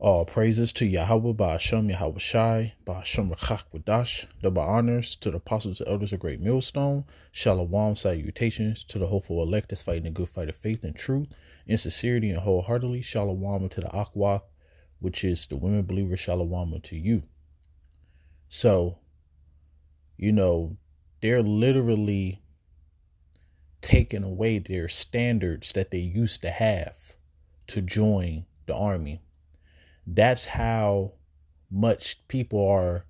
All praises to Yahweh Ba'ashem Yahweh Shai, Ba'ashem Rakach Wadash, double honors to the apostles and elders of Great Millstone, Shalom salutations to the hopeful elect that's fighting the good fight of faith and truth, in sincerity and wholeheartedly, Shalom to the Akwath, which is the women believers, Shalom to you. So, they're literally taking away their standards that they used to have to join the army. That's how much people are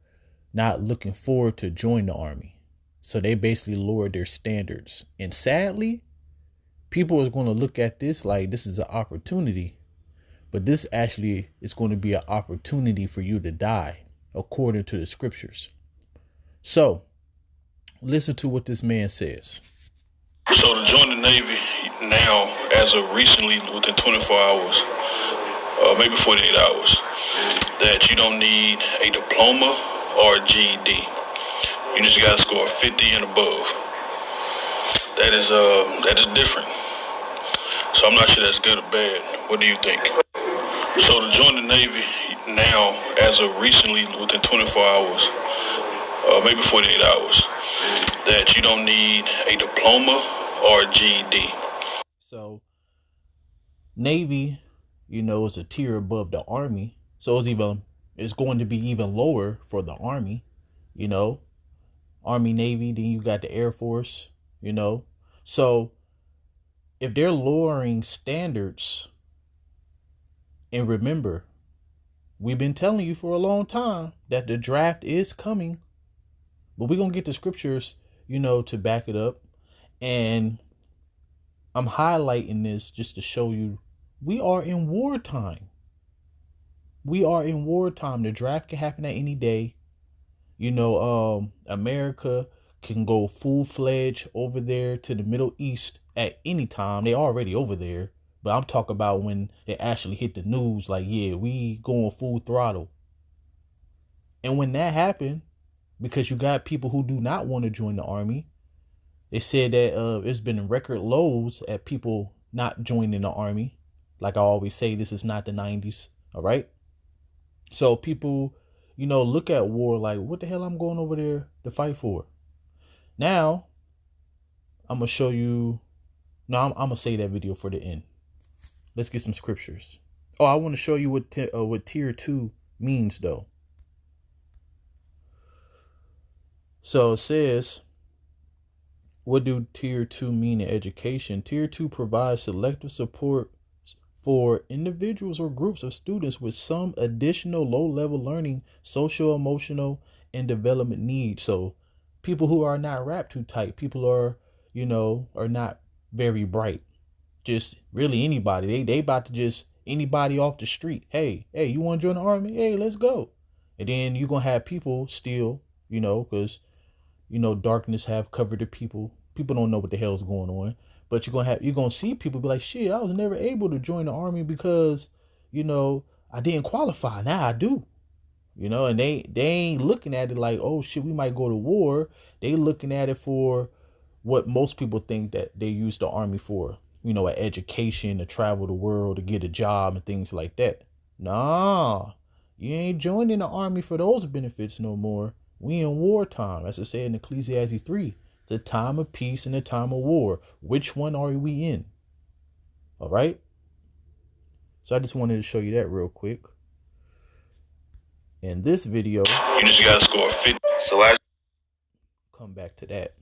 not looking forward to join the army. So they basically lowered their standards. And sadly, people are going to look at this like this is an opportunity. But this actually is going to be an opportunity for you to die, according to the scriptures. So, listen to what this man says. So to join the Navy now, as of recently, within 24 hours, maybe 48 hours, that you don't need a diploma or a GED. You just got to score 50 and above. That is different. So I'm not sure that's good or bad. What do you think? So to join the Navy now, as of recently, within 24 hours, maybe 48 hours, that you don't need a diploma or a GED. So Navy, is a tier above the Army. So it's going to be even lower for the Army, Army, Navy, then you got the Air Force, So if they're lowering standards, and remember, we've been telling you for a long time that the draft is coming, but we're going to get the scriptures, to back it up. And I'm highlighting this just to show you we are in wartime. We are in wartime. The draft can happen at any day. America can go full-fledged over there to the Middle East at any time. They already over there. But I'm talking about when it actually hit the news, like, yeah, we going full throttle. And when that happened, because you got people who do not want to join the army, they said that it's been record lows at people not joining the army. Like I always say, this is not the 90s. All right. So people, look at war like, what the hell I'm going over there to fight for? Now, I'm going to show you. No, I'm going to say that video for the end. Let's get some scriptures. Oh, I want to show you what tier 2 means, though. So it says, what do tier 2 mean in education? Tier 2 provides selective support for individuals or groups of students with some additional low-level learning, social, emotional, and development needs. So people who are not wrapped too tight, people are not very bright. Just really anybody. They about to just anybody off the street. Hey, you want to join the army? Hey, let's go. And then you're going to have people still, because, darkness have covered the people. People don't know what the hell's going on. But you're going to see people be like, shit, I was never able to join the army because, I didn't qualify. Now I do. And they ain't looking at it like, oh shit, we might go to war. They looking at it for what most people think that they use the army for. An education, to travel the world, to get a job and things like that. Nah, you ain't joining the army for those benefits no more. We in wartime. As it said in Ecclesiastes 3. It's a time of peace and a time of war. Which one are we in? All right. So I just wanted to show you that real quick. In this video, you just got to score 50. So I come back to that.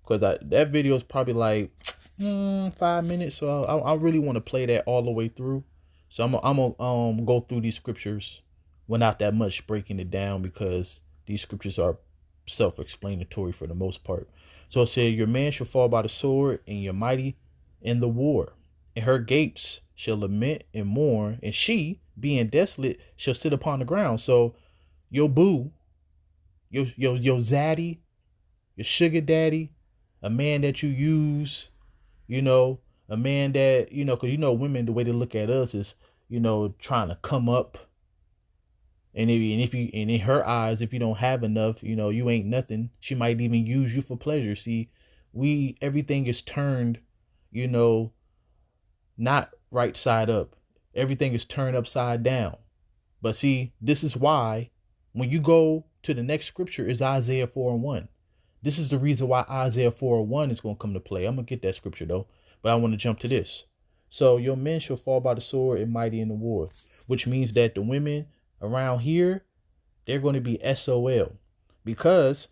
Because that video is probably like 5 minutes. So I really want to play that all the way through. So I'm gonna go through these scriptures without that much breaking it down, because these scriptures are self-explanatory for the most part. So it said, your man shall fall by the sword, and your mighty in the war. And her gates shall lament and mourn, and she, being desolate, shall sit upon the ground. So your boo, your zaddy, your sugar daddy, a man that you use, a man that, because women, the way they look at us is, trying to come up. And in her eyes, if you don't have enough, you ain't nothing. She might even use you for pleasure. See, everything is turned, not right side up. Everything is turned upside down. But see, this is why when you go to the next scripture is Isaiah 4:1. This is the reason why Isaiah 4:1 is going to come to play. I'm going to get that scripture though, but I want to jump to this. So your men shall fall by the sword and mighty in the war, which means that the women around here, they're going to be SOL, because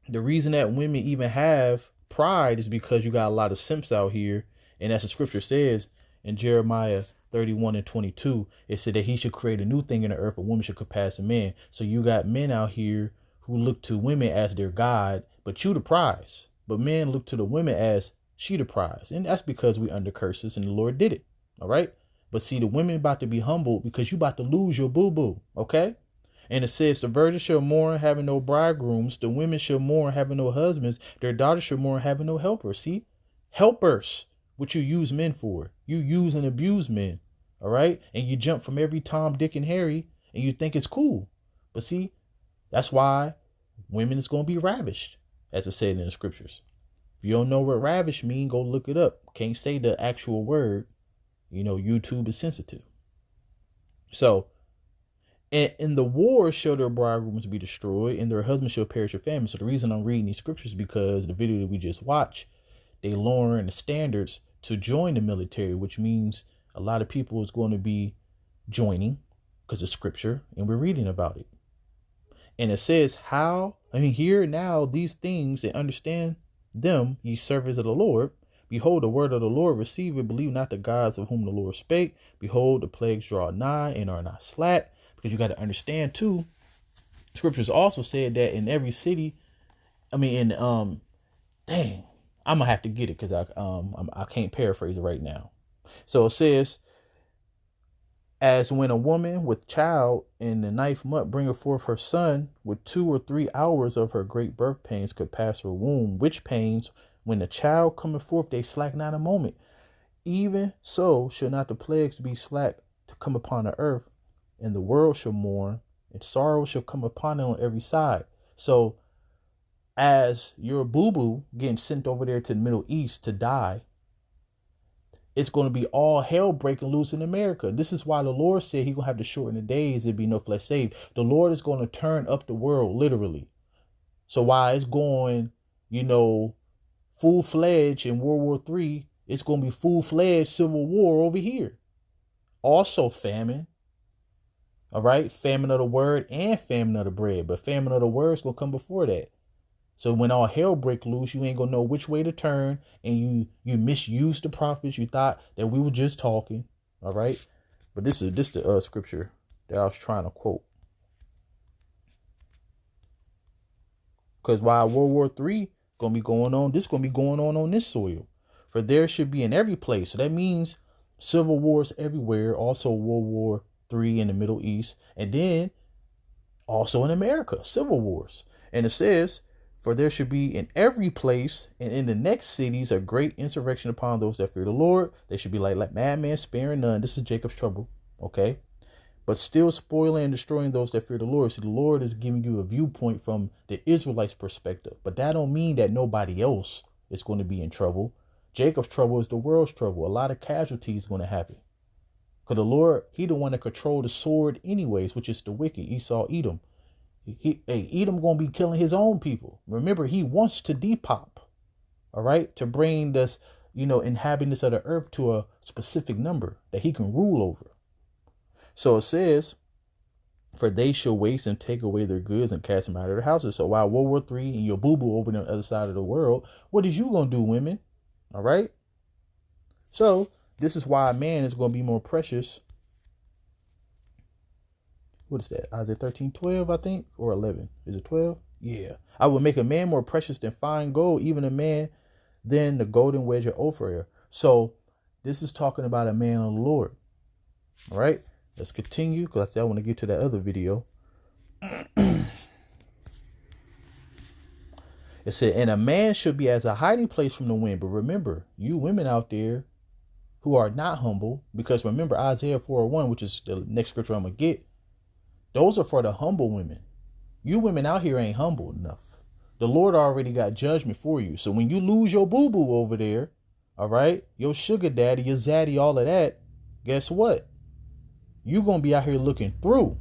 the reason that women even have pride is because you got a lot of simps out here. And as the scripture says in Jeremiah 31:22, it said that he should create a new thing in the earth, a woman should surpass a man. So you got men out here who look to women as their God, but you the prize. But men look to the women as she the prize. And that's because we under curses and the Lord did it. All right. But see, the women about to be humbled because you about to lose your boo-boo. Okay. And it says, the virgin shall mourn having no bridegrooms. The women shall mourn having no husbands. Their daughters shall mourn having no helpers. See, helpers, what you use men for. You use and abuse men. All right. And you jump from every Tom, Dick, and Harry and you think it's cool. But see, that's why women is going to be ravished, as it said in the scriptures. If you don't know what ravish mean, go look it up. Can't say the actual word. YouTube is sensitive. So, in the war shall their bridegrooms be destroyed, and their husbands shall perish with famine. So the reason I'm reading these scriptures is because the video that we just watched, they lowering the standards to join the military, which means a lot of people is going to be joining because of scripture, and we're reading about it. And it says hear now these things and understand them, ye servants of the Lord. Behold, the word of the Lord, receive it, believe not the gods of whom the Lord spake. Behold, the plagues draw nigh and are not slack. Because you got to understand too, scriptures also said that in every city, I'm gonna have to get it because I can't paraphrase it right now. So it says, as when a woman with child in the 9th month bringeth forth her son, with 2 or 3 hours of her great birth pains could pass her womb, which pains, when the child cometh forth, they slack not a moment. Even so shall not the plagues be slack to come upon the earth, and the world shall mourn, and sorrow shall come upon it on every side. So as your boo-boo getting sent over there to the Middle East to die, it's going to be all hell breaking loose in America. This is why the Lord said he's going to have to shorten the days. There'd be no flesh saved. The Lord is going to turn up the world, literally. So while it's going, full-fledged in World War III, it's going to be full-fledged civil war over here. Also famine. All right. Famine of the word and famine of the bread. But famine of the word is going to come before that. So when all hell break loose, you ain't gonna know which way to turn, and you misuse the prophets. You thought that we were just talking, all right? But this is the scripture that I was trying to quote. Because while World War III gonna be going on, this gonna be going on this soil. For there should be in every place. So that means civil wars everywhere. Also World War III in the Middle East, and then also in America, civil wars. And it says, for there should be in every place and in the next cities a great insurrection upon those that fear the Lord. They should be like madmen, sparing none. This is Jacob's trouble. Okay. But still spoiling and destroying those that fear the Lord. See, the Lord is giving you a viewpoint from the Israelites' perspective. But that don't mean that nobody else is going to be in trouble. Jacob's trouble is the world's trouble. A lot of casualties going to happen. Because the Lord, he the one that controlled the sword anyways, which is the wicked, Esau, Edom. Edom gonna be killing his own people. Remember, he wants to depop, all right, to bring this, inhabitants of the earth to a specific number that he can rule over. So it says, for they shall waste and take away their goods and cast them out of their houses. So while World War III and your boo-boo over on the other side of the world, what is you gonna do, women? All right. So this is why a man is gonna be more precious. What is that? Isaiah 13:12, I think, or 11. Is it 12? Yeah. I will make a man more precious than fine gold, even a man than the golden wedge of Ophir. So this is talking about a man of the Lord. All right. Let's continue, because I want to get to that other video. It said, and a man should be as a hiding place from the wind. But remember, you women out there who are not humble, because remember Isaiah 4:1, which is the next scripture I'm going to get. Those are for the humble women. You women out here ain't humble enough. The Lord already got judgment for you. So when you lose your boo-boo over there, all right, your sugar daddy, your zaddy, all of that, guess what? You're going to be out here looking through.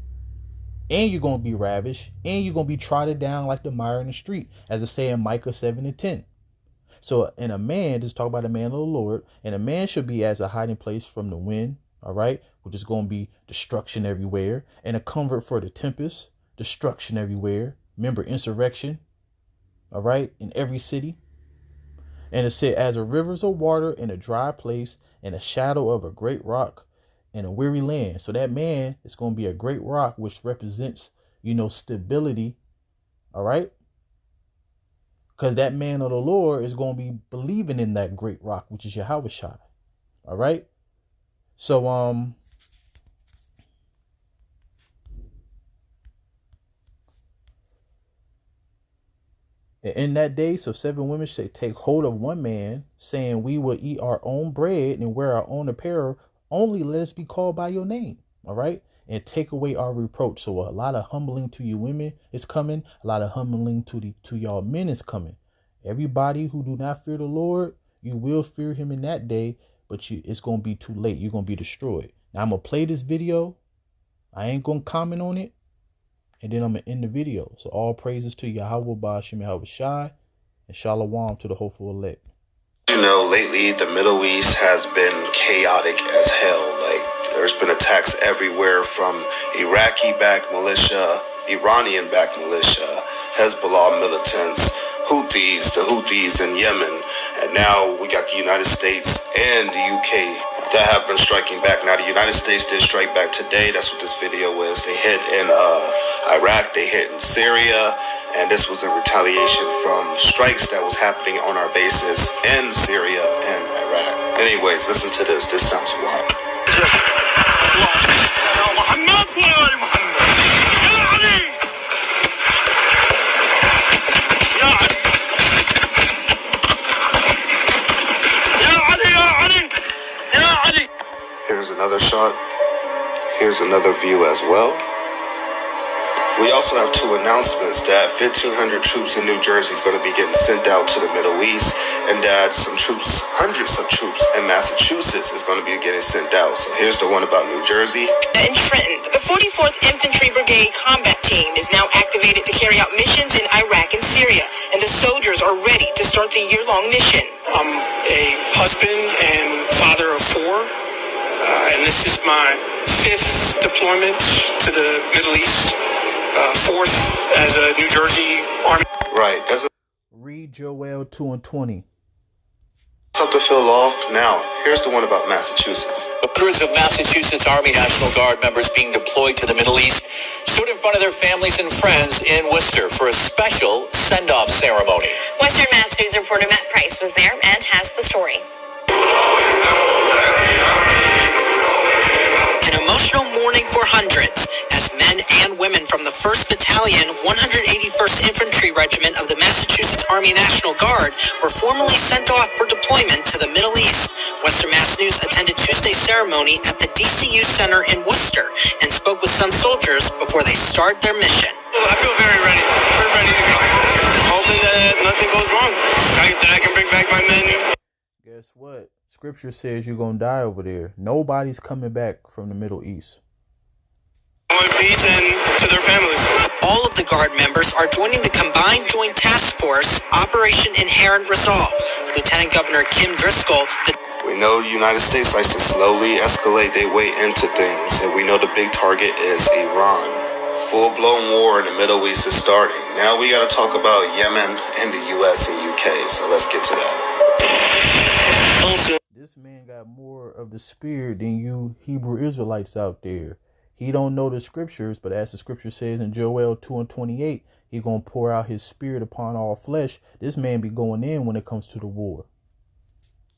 And you're going to be ravished. And you're going to be trotted down like the mire in the street, as it say in Micah 7:10. So, and a man, just talk about a man of the Lord, and a man should be as a hiding place from the wind, all right, which is going to be destruction everywhere, and a comfort for the tempest, destruction everywhere. Remember, insurrection, all right, in every city. And it said, as a rivers of water in a dry place, and a shadow of a great rock in a weary land. So that man is going to be a great rock, which represents, stability, all right? Because that man of the Lord is going to be believing in that great rock, which is Yahushua. All right. So, in that day, so 7 women should take hold of one man, saying, we will eat our own bread and wear our own apparel. Only let us be called by your name. All right. And take away our reproach. So a lot of humbling to you women is coming. A lot of humbling to y'all men is coming. Everybody who do not fear the Lord, you will fear him in that day, but it's going to be too late. You're going to be destroyed. Now I'm going to play this video. I ain't going to comment on it. And then I'm going to end the video. So all praises to Yahweh Ba'ashem Yahweh Shai, and Shalom to the hopeful elect. Lately the Middle East has been chaotic as hell. Like, there's been attacks everywhere from Iraqi-backed militia, Iranian-backed militia, Hezbollah militants, the Houthis in Yemen, and now we got the United States and the UK that have been striking back. Now the United States did strike back today. That's what this video is. They hit in Iraq, they hit in Syria, and this was in retaliation from strikes that was happening on our bases in Syria and Iraq. Anyways, listen to this. This sounds wild. Here's another shot. Here's another view as well. We also have 2 announcements that 1,500 troops in New Jersey is going to be getting sent out to the Middle East, and that some troops, hundreds of troops in Massachusetts is going to be getting sent out. So here's the one about New Jersey. In Trenton, the 44th Infantry Brigade Combat Team is now activated to carry out missions in Iraq and Syria, and the soldiers are ready to start the year-long mission. I'm a husband and father of 4, and this is my 5th deployment to the Middle East. 4th as a New Jersey Army. Right. Read Joel 2:20. Something to fill off. Now, here's the one about Massachusetts. Hundreds of Massachusetts Army National Guard members being deployed to the Middle East stood in front of their families and friends in Worcester for a special send-off ceremony. Western Mass News reporter Matt Price was there and has the story. An emotional morning for hundreds as men and women from the 1st Battalion, 181st Infantry Regiment of the Massachusetts Army National Guard were formally sent off for deployment to the Middle East. Western Mass News attended Tuesday's ceremony at the DCU Center in Worcester and spoke with some soldiers before they start their mission. I feel very ready. We're ready to go. Hoping that nothing goes wrong. That I can bring back my men. Guess what? Scripture says you're going to die over there. Nobody's coming back from the Middle East. In peace and to their families. All of the Guard members are joining the Combined Joint Task Force, Operation Inherent Resolve. Lieutenant Governor Kim Driscoll. We know the United States likes to slowly escalate their way into things, and we know the big target is Iran. Full-blown war in the Middle East is starting. Now we got to talk about Yemen and the U.S. and UK, so let's get to that. This man got more of the spirit than you Hebrew Israelites out there. He don't know the scriptures, but as the scripture says in Joel 2:28, he gonna pour out his spirit upon all flesh. This man be going in when it comes to the war.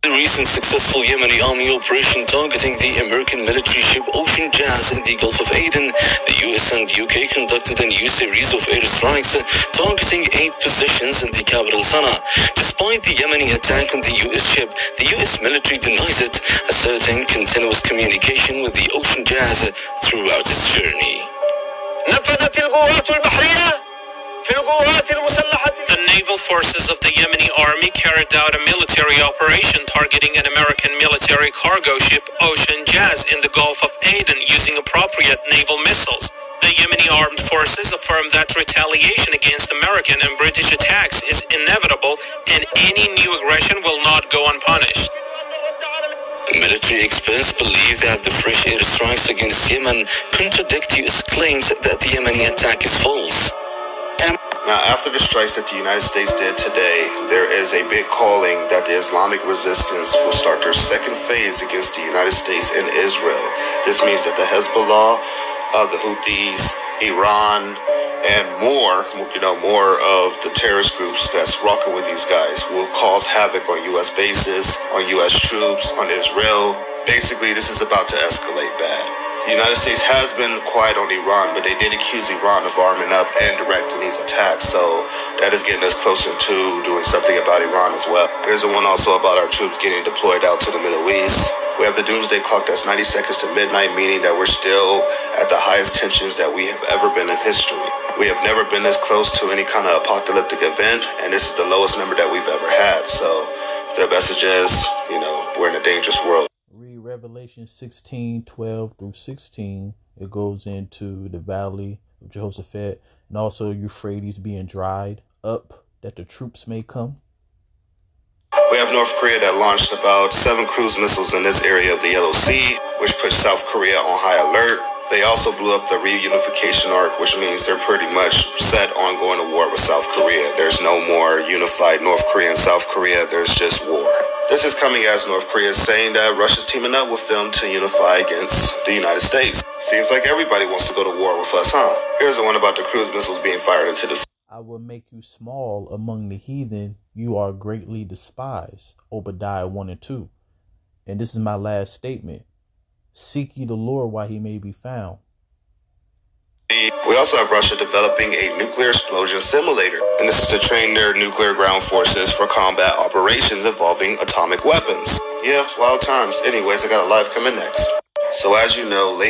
The recent successful Yemeni army operation targeting the American military ship Ocean Jazz in the Gulf of Aden, the US and UK conducted a new series of airstrikes targeting 8 positions in the capital Sana'a. Despite the Yemeni attack on the US ship, the US military denies it, asserting continuous communication with the Ocean Jazz throughout its journey. نفذت القوات البحرية The naval forces of the Yemeni army carried out a military operation targeting an American military cargo ship, Ocean Jazz, in the Gulf of Aden using appropriate naval missiles. The Yemeni armed forces affirm that retaliation against American and British attacks is inevitable and any new aggression will not go unpunished. The military experts believe that the fresh airstrikes against Yemen contradict US claims that the Yemeni attack is false. Now, after the strikes that the United States did today, there is a big calling that the Islamic resistance will start their second phase against the United States and Israel. This means that the Hezbollah, the Houthis, Iran, and more of the terrorist groups that's rocking with these guys will cause havoc on U.S. bases, on U.S. troops, on Israel. Basically, this is about to escalate bad. The United States has been quiet on Iran, but they did accuse Iran of arming up and directing these attacks, so that is getting us closer to doing something about Iran as well. There's the one also about our troops getting deployed out to the Middle East. We have the doomsday clock that's 90 seconds to midnight, meaning that we're still at the highest tensions that we have ever been in history. We have never been this close to any kind of apocalyptic event, and this is the lowest number that we've ever had. So the message is, we're in a dangerous world. Revelation 16:12 through 16, it goes into the valley of Jehoshaphat and also Euphrates being dried up that the troops may come. We have North Korea that launched about 7 cruise missiles in this area of the Yellow Sea, which put South Korea on high alert. They also blew up the reunification arc, which means they're pretty much set on going to war with South Korea. There's no more unified North Korea and South Korea. There's just war. This is coming as North Korea is saying that Russia's teaming up with them to unify against the United States. Seems like everybody wants to go to war with us, huh? Here's the one about the cruise missiles being fired into the sea. I will make you small among the heathen. You are greatly despised. Obadiah 1 and 2. And this is my last statement. Seek ye the Lord while he may be found. We also have Russia developing a nuclear explosion simulator, and this is to train their nuclear ground forces for combat operations involving atomic weapons. Yeah, wild times. Anyways, I got a live coming next. So as you know, late